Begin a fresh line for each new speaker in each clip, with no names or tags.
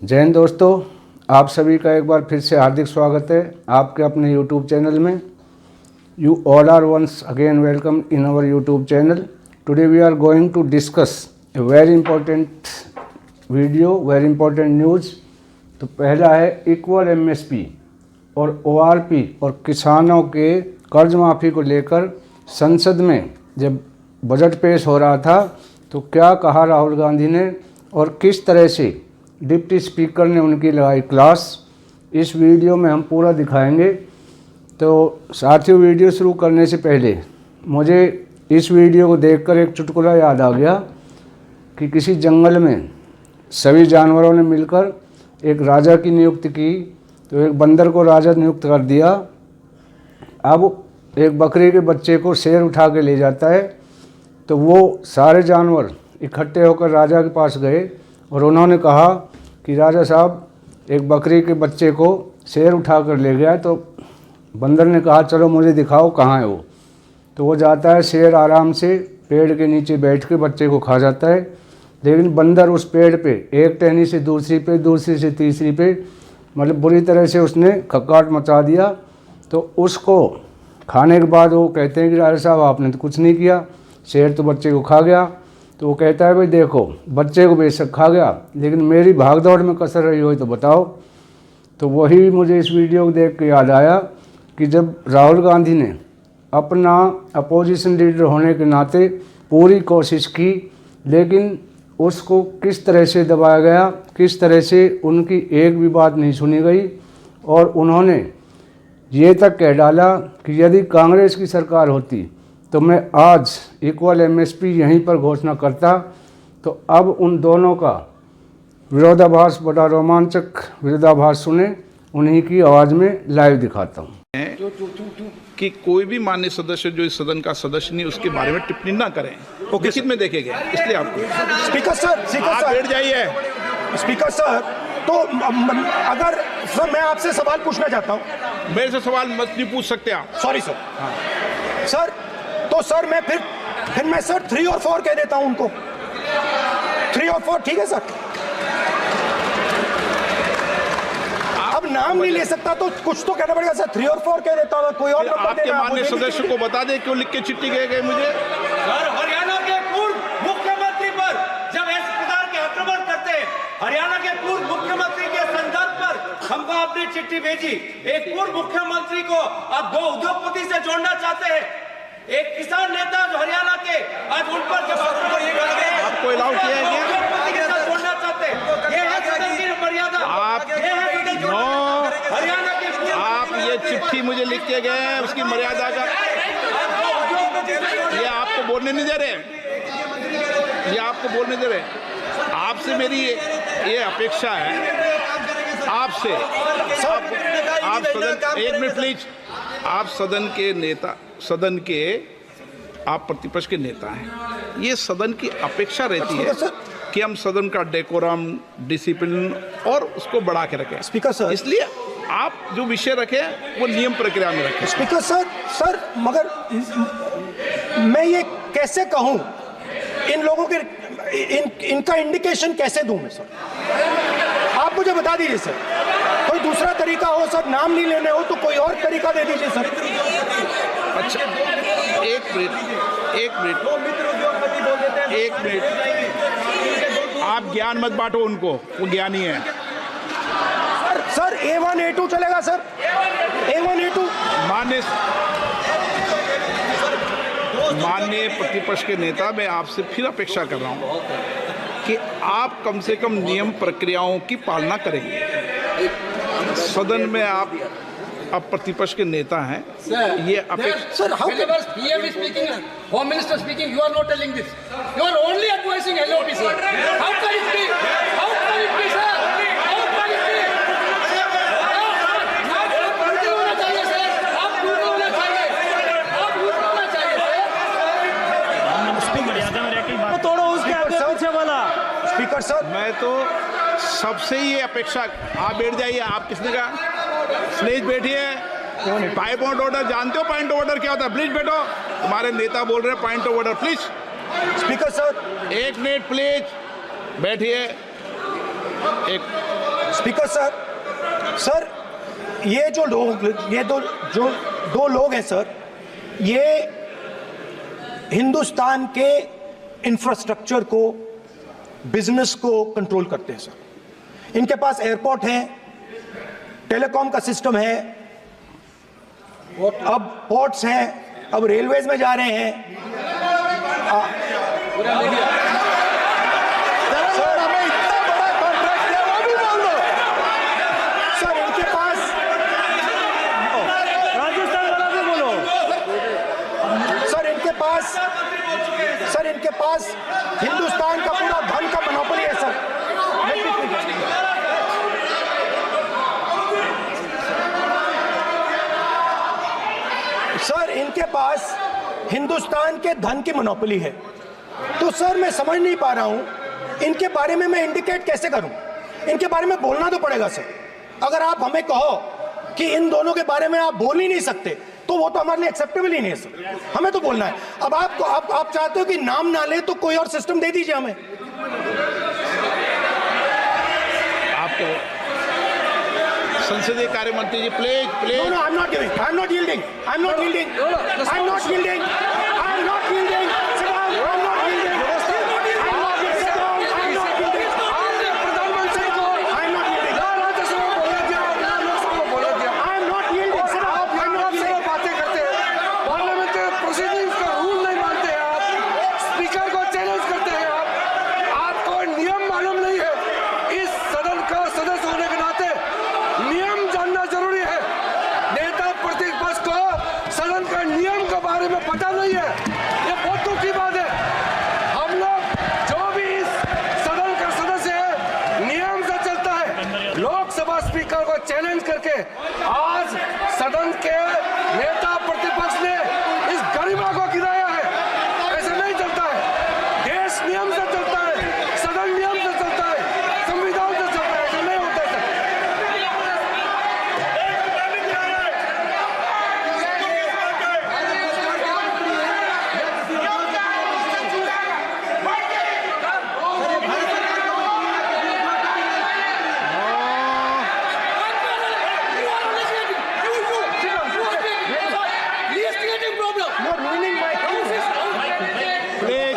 जय हिंद दोस्तों, आप सभी का एक बार फिर से हार्दिक स्वागत है आपके अपने YouTube चैनल में। You all are once again welcome in our YouTube channel. Today we are going to discuss a very important video, very important news. तो पहला है इक्वल MSP और ORP और किसानों के कर्ज माफ़ी को लेकर संसद में जब बजट पेश हो रहा था तो क्या कहा राहुल गांधी ने और किस तरह से डिप्टी स्पीकर ने उनकी लगाई क्लास, इस वीडियो में हम पूरा दिखाएंगे। तो साथियों, वीडियो शुरू करने से पहले मुझे इस वीडियो को देखकर एक चुटकुला याद आ गया कि किसी जंगल में सभी जानवरों ने मिलकर एक राजा की नियुक्ति की। तो एक बंदर को राजा नियुक्त कर दिया। अब एक बकरी के बच्चे को शेर उठा के ले जाता है। तो वो सारे जानवर इकट्ठे होकर राजा के पास गए और उन्होंने कहा कि राजा साहब, एक बकरी के बच्चे को शेर उठा कर ले गया। तो बंदर ने कहा चलो मुझे दिखाओ कहाँ है वो। तो वो जाता है, शेर आराम से पेड़ के नीचे बैठ के बच्चे को खा जाता है। लेकिन बंदर उस पेड़ पे एक टहनी से दूसरी पे, दूसरी से तीसरी पे, मतलब बुरी तरह से उसने खक्काट मचा दिया। तो उसको खाने के बाद वो कहते हैं कि राजा साहब आपने तो कुछ नहीं किया, शेर तो बच्चे को खा गया। तो वो कहता है भाई देखो, बच्चे को बेशक खा गया लेकिन मेरी भागदौड़ में कसर रही हो तो बताओ। तो वही मुझे इस वीडियो को देख के याद आया कि जब राहुल गांधी ने अपना अपोजिशन लीडर होने के नाते पूरी कोशिश की, लेकिन उसको किस तरह से दबाया गया, किस तरह से उनकी एक भी बात नहीं सुनी गई। और उन्होंने ये तक कह डाला कि यदि कांग्रेस की सरकार होती तो मैं आज इक्वल MSP यहीं पर घोषणा करता। तो अब उन दोनों का विरोधाभास, बड़ा रोमांचक विरोधाभास सुने, उन्हीं की आवाज़ में लाइव दिखाता हूँ।
कि कोई भी माननीय सदस्य जो इस सदन का सदस्य नहीं उसके बारे में टिप्पणी ना करें। वो लिखित में देखे गए, इसलिए आपको
स्पीकर सर
आप बैठ जाइए।
स्पीकर सर, तो अगर सर मैं आपसे सवाल पूछना चाहता हूँ।
मेरे से सवाल मत नहीं पूछ सकते आप।
Sorry sir. सर तो सर मैं फिर मैं सर 3 और 4 कह देता हूँ उनको। 3 और 4 ठीक है सर। अब नाम नहीं ले सकता तो कुछ तो कहना पड़ेगा सर। 3 और 4 कह देता हूँ, कोई और नंबर
आपके
देना।
माननीय सदस्य को बता दें क्यों लिख के चिट्ठी गए मुझे।
सर, हरियाणा के पूर्व मुख्यमंत्री पर जब इस प्रकार के आक्रमण करते हैं, हरियाणा के पूर्व मुख्यमंत्री के संदर्भ पर हमको अपनी चिट्ठी भेजी। एक पूर्व मुख्यमंत्री को आप 2 उद्योगपति से जोड़ना चाहते हैं, एक किसान नेता जो हरियाणा के, आज उन पर जब
आपको अलाउ किया है
उद्योगपति के साथ जोड़ना चाहते हैं। ये है सदन की मर्यादा।
आप
ये है सदन की हरियाणा के
आप ये चिट्ठी मुझे लिख के गए हैं, उसकी मर्यादा का ये आपको बोलने नहीं दे रहे, ये आपको बोलने दे रहे। आपसे मेरी ये अपेक्षा है आपसे। आप सदन, एक मिनट प्लीज। आप सदन के नेता, सदन के आप प्रतिपक्ष के नेता हैं। ये सदन की अपेक्षा रहती है कि हम सदन का डेकोरम, डिसिप्लिन और उसको बढ़ा के रखें।
स्पीकर सर,
इसलिए आप जो विषय रखें वो नियम प्रक्रिया में रखें।
स्पीकर सर मगर मैं ये कैसे कहूँ, इन लोगों के इनका इंडिकेशन कैसे दूं मैं सर? आप मुझे बता दीजिए सर। कोई दूसरा तरीका हो सर, नाम नहीं लेने हो तो कोई और तरीका दे दीजिए सर।
अच्छा, एक मिनट आप ज्ञान मत बांटो उनको, वो ज्ञानी है।
सर A1 A2 चलेगा सर। A1 A2
माननीय प्रतिपक्ष के नेता, मैं आपसे फिर अपेक्षा कर रहा हूं कि आप कम से कम नियम प्रक्रियाओं की पालना करेंगे। सदन में आप अब प्रतिपक्ष के नेता हैं, ये अपेक्षा।
Sir how
PM is speaking, Home Minister speaking, you are not telling this. You are only advising LOP, sir. How can it be? How can it be, sir? How can it be? आप duty होना चाहिए sir. आप duty होना चाहिए। आप duty होना चाहिए।
मर्यादा में रहकर बात तोड़ो उसके आगे पीछे वाला।
स्पीकर सर,
मैं तो सबसे ये अपेक्षा, आप बैठ जाइए। आप किसने कहा? प्लीज बैठिए। पॉइंट ऑफ ऑर्डर जानते हो? पॉइंट ऑफ ऑर्डर क्या होता है? प्लीज बैठो। तुम्हारे नेता बोल रहे हैं point of order, please.
Speaker sir,
एक मिनट प्लीज बैठिए। एक
स्पीकर सर, ये दो लोग हैं सर, ये हिंदुस्तान के इंफ्रास्ट्रक्चर को, बिजनेस को कंट्रोल करते हैं सर। इनके पास एयरपोर्ट है, टेलीकॉम का सिस्टम है, अब पोर्ट्स हैं, अब रेलवेज में जा रहे हैं। सर, हमें इतना बड़ा कॉन्ट्रैक्ट है, वो भी बोल दो सर। इनके पास
राजस्थान वाला भी बोलो।
सर, इनके पास हिंदुस्तान का पूरा धन का मोनोपोली है सर। सर, इनके पास हिंदुस्तान के धन की मोनोपोली है। तो सर, मैं समझ नहीं पा रहा हूं इनके बारे में मैं इंडिकेट कैसे करूं। इनके बारे में बोलना तो पड़ेगा सर। अगर आप हमें कहो कि इन दोनों के बारे में आप बोल ही नहीं सकते तो वो तो हमारे लिए एक्सेप्टेबल ही नहीं है सर। हमें तो बोलना है। अब आप चाहते हो कि नाम ना ले तो कोई और सिस्टम दे दीजिए हमें।
आपको संसदीय कार्य मंत्री जी please
No, I'm not giving. I'm not yielding. I'm not yielding. I'm not yielding. I'm not yielding. Sit down. I'm not yielding. I'm not yielding. Sit down. I'm not yielding.
प्रधानमंत्री को
I'm not yielding.
Rajya Sabha में बोला दिया, लोकसभा में बोला दिया।
I'm not yielding. Sit down.
आप
I'm not
आपसे
yielding.
बातें करते हैं, पार्लियामेंट्री प्रोसीडिंग्स का रूल नहीं मानते हैं आप, स्पीकर को चैलेंज करते हैं आप। आपको नियम मालूम नहीं है। इस सदन का सदस्य होने के नाते नियम जानना जरूरी है। नेता प्रतिपक्ष को सदन का नियम के बारे में पता नहीं है, ये बहुत दुख की बात है। हम लोग जो भी इस सदन का सदस्य है नियम से चलता है। लोकसभा स्पीकर को चैलेंज करके आज सदन के नेता प्रतिपक्ष ने इस गरिमा को गिराया है। ऐसे नहीं चलता है। देश नियम से चलता है, सदन नियम से चलता है, संविधान से चलता है। ऐसा नहीं होता है।
You're ruining my
प्लीज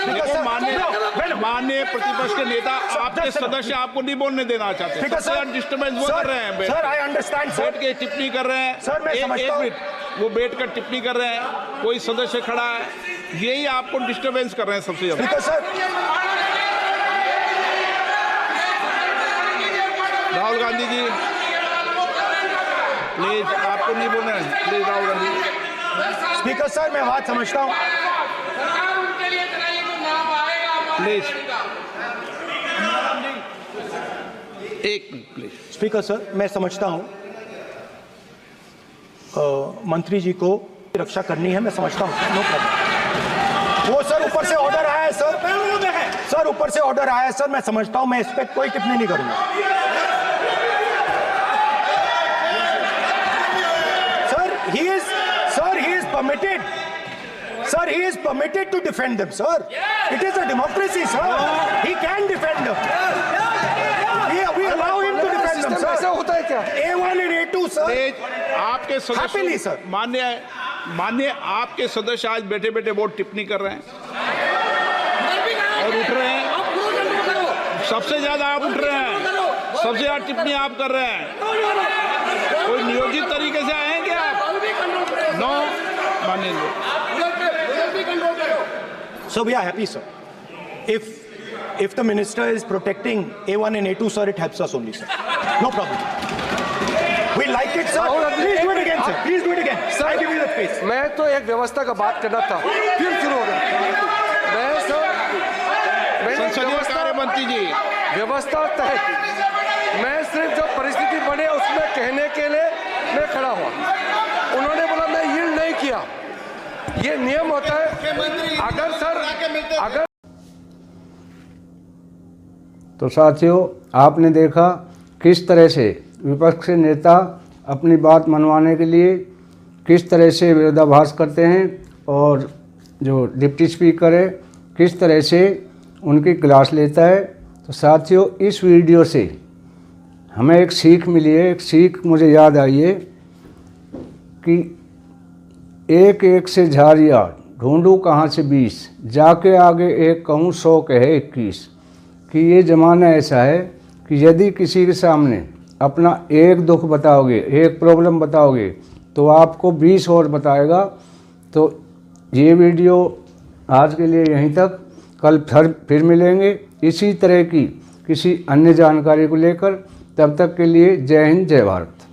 देखो, माननीय प्रतिपक्ष के नेता आपके सदस्य आपको नहीं बोलने देना चाहते।
ठीक है सर।
डिस्टर्बेंस वो कर रहे हैं,
सर, I understand, sir.
बैठ के टिप्पणी कर रहे हैं।
सर, मैं समझता
एक
हूं।
मिनट, वो बैठ कर टिप्पणी कर रहे हैं, कोई सदस्य खड़ा है, यही आपको डिस्टर्बेंस कर रहे हैं सबसे ज्यादा।
Speaker sir,
Rahul Gandhi ji please, आपको नहीं बोलना है, please Rahul Gandhi.
Speaker sir, मैं बात समझता हूँ।
प्लीज एक मिनट प्लीज।
स्पीकर सर, मैं समझता हूँ मंत्री जी को रक्षा करनी है, मैं समझता हूँ। No problem. वो सर ऊपर से ऑर्डर आया है सर, ऊपर से ऑर्डर आया है सर, मैं समझता हूँ। मैं इस पर कोई टिप्पणी नहीं करूंगा। Sir, he is permitted. Sir, he is permitted to defend them, sir. It is a democracy, sir. He can defend them. We allow him to defend them, sir.
ऐसा होता है क्या?
A1 and A2, sir.
Please आपके
Happily,
सदस्य,
sir.
मान्य आपके सदस्य आज बैठे बैठे बहुत टिप्पणी कर रहे हैं और उठ रहे हैं। सबसे ज्यादा आप उठ रहे हैं, सबसे ज्यादा टिप्पणी आप कर रहे हैं। कोई नियोजित तरीके से आए हैं क्या आप? नो, मानिए।
So we are happy, sir. If the minister is protecting A1 and A2, sir, it helps us only, sir. No problem. We like it, sir. Please do it again, sir. Please do it again. I give you the space.
मैं तो एक व्यवस्था का बात करना था, फिर शुरू हो गया।
संसदीय कार्य मंत्री जी,
व्यवस्था तय की। मैं सिर्फ जो परिस्थिति बने उसमें कहने के लिए मैं खड़ा हुआ। उन्होंने बोला मैं यील्ड नहीं किया। ये नियम होता है। अगर सर अगर
तो साथियों, आपने देखा किस तरह से विपक्ष के नेता अपनी बात मनवाने के लिए किस तरह से विरोधाभास करते हैं और जो डिप्टी स्पीकर है किस तरह से उनकी क्लास लेता है। तो साथियों, इस वीडियो से हमें एक सीख मिली है, एक सीख मुझे याद आई है कि एक एक से झारिया ढूंढूं कहाँ से 20, जाके आगे एक कहूँ 100 कहे 21। कि ये ज़माना ऐसा है कि यदि किसी के सामने अपना एक दुख बताओगे, एक प्रॉब्लम बताओगे, तो आपको 20 और बताएगा। तो ये वीडियो आज के लिए यहीं तक, कल फिर मिलेंगे इसी तरह की किसी अन्य जानकारी को लेकर। तब तक के लिए जय हिंद, जय भारत।